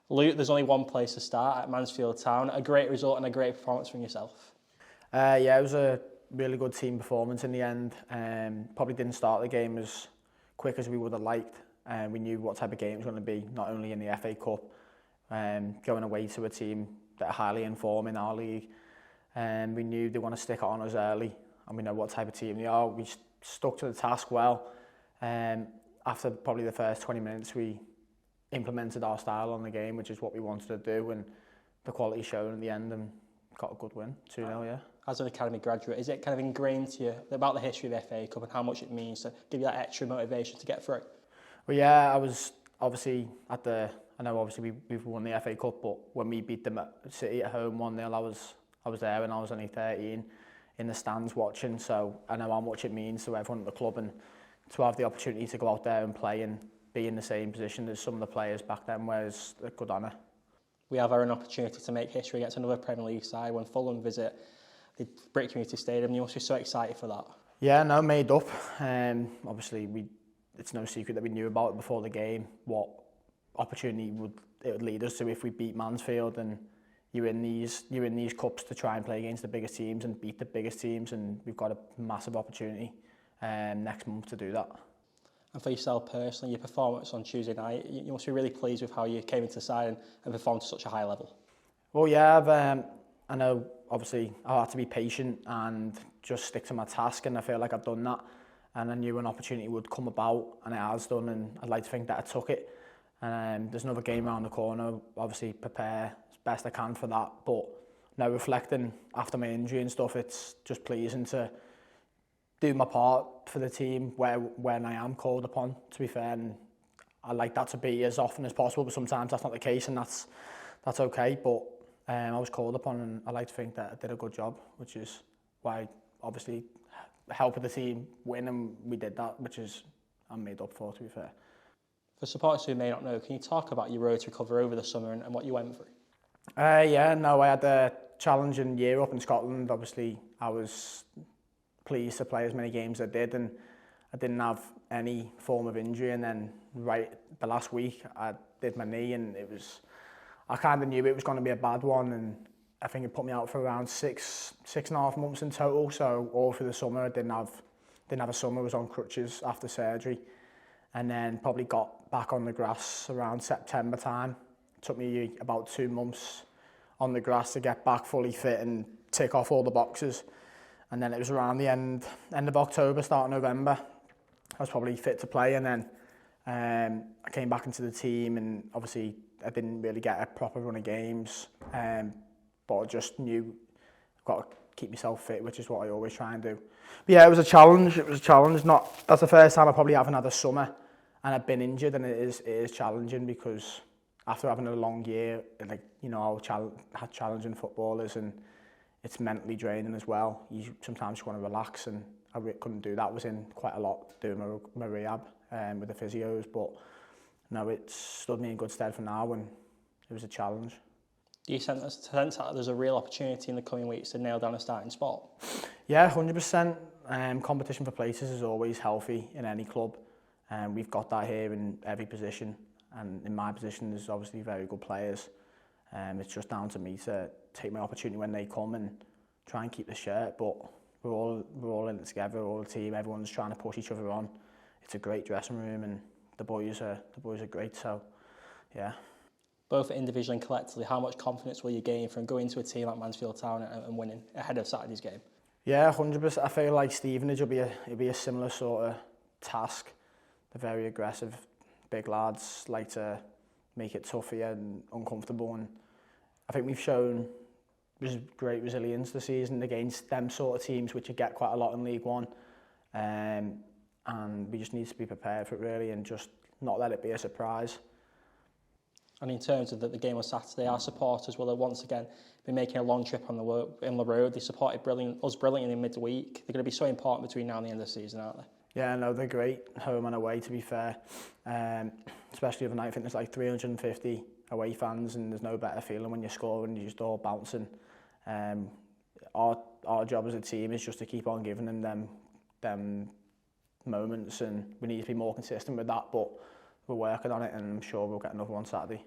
Luke, there's only one place to start at Mansfield Town. A great result and a great performance from yourself. Yeah, it was a really good team performance in the end. Probably didn't start the game as quick as we would have liked. We knew what type of game it was going to be, not only in the FA Cup, going away to a team that are highly in form in our league. We knew they want to stick it on us early, and we know what type of team they are. We stuck to the task well. After probably the first 20 minutes, we implemented our style on the game, which is what we wanted to do, and the quality showed in the end and got a good win, 2-0, yeah. As an academy graduate, is it kind of ingrained to you about the history of the FA Cup and how much it means to give you that extra motivation to get through? Well, yeah, I was obviously we've won the FA Cup, but when we beat them at City at home 1-0, I was there when I was only 13 in the stands watching, so I know how much it means to everyone at the club, and to have the opportunity to go out there and play and be in the same position as some of the players back then was a good honour. We have our own opportunity to make history against another Premier League side when Fulham visit the Brick Community Stadium. You must be so excited for that. Yeah, no, made up. Obviously, it's no secret that we knew about it before the game, what opportunity it would lead us to if we beat Mansfield, and you're in these cups to try and play against the biggest teams and beat the biggest teams, and we've got a massive opportunity next month to do that. And for yourself personally, your performance on Tuesday night, you must be really pleased with how you came into the side and performed to such a high level. Well, yeah, I know obviously I had to be patient and just stick to my task, and I feel like I've done that, and I knew an opportunity would come about, and it has done, and I'd like to think that I took it. And there's another game around the corner, obviously prepare as best I can for that, but now reflecting after my injury and stuff, it's just pleasing to do my part for the team when I am called upon, to be fair, and I like that to be as often as possible, but sometimes that's not the case, and that's okay, but I was called upon, and I like to think that I did a good job, which is why obviously helping the team win, and we did that, which is I'm made up for, to be fair. For supporters who may not know, can you talk about your road to recovery over the summer and what you went through? Yeah, no, I had a challenging year up in Scotland. Obviously, I was pleased to play as many games as I did, and I didn't have any form of injury, and then right the last week I did my knee, and I kind of knew it was going to be a bad one, and I think it put me out for around six and a half months in total, so all through the summer I didn't have a summer. I was on crutches after surgery, and then probably got back on the grass around September time. It took me about 2 months on the grass to get back fully fit and tick off all the boxes. And then it was around the end of October, start of November, I was probably fit to play, and then I came back into the team, and obviously I didn't really get a proper run of games, but I just knew I've got to keep myself fit, which is what I always try and do. But yeah, it was a challenge. That's the first time I probably haven't had a summer and I've been injured, and it is challenging, because after having a long year, like, you know, how challenging football is, and it's mentally draining as well. You sometimes just want to relax, and I couldn't do that. I was in quite a lot doing my rehab with the physios, but no, it stood me in good stead for now, and it was a challenge. Do you sense that there's a real opportunity in the coming weeks to nail down a starting spot? Yeah, 100%. Competition for places is always healthy in any club, and we've got that here in every position. And in my position, there's obviously very good players. It's just down to me to take my opportunity when they come and try and keep the shirt. But we're all in it together, all the team. Everyone's trying to push each other on. It's a great dressing room, and the boys are great. So, yeah. Both individually and collectively, how much confidence will you gain from going to a team like Mansfield Town and winning ahead of Saturday's game? Yeah, 100%. I feel like Stevenage will be a similar sort of task. They're very aggressive, big lads, like to make it tough for you and uncomfortable. And I think we've shown great resilience this season against them sort of teams, which you get quite a lot in League One. And we just need to be prepared for it, really, and just not let it be a surprise. And in terms of the game on Saturday, our supporters will have once again be making a long trip on the road. They supported us brilliantly in midweek. They're going to be so important between now and the end of the season, aren't they? Yeah, no, they're great, home and away, to be fair. Especially overnight, I think there's like 350 away fans, and there's no better feeling when you score and you're just all bouncing. Our job as a team is just to keep on giving them moments, and we need to be more consistent with that, but we're working on it, and I'm sure we'll get another one Saturday.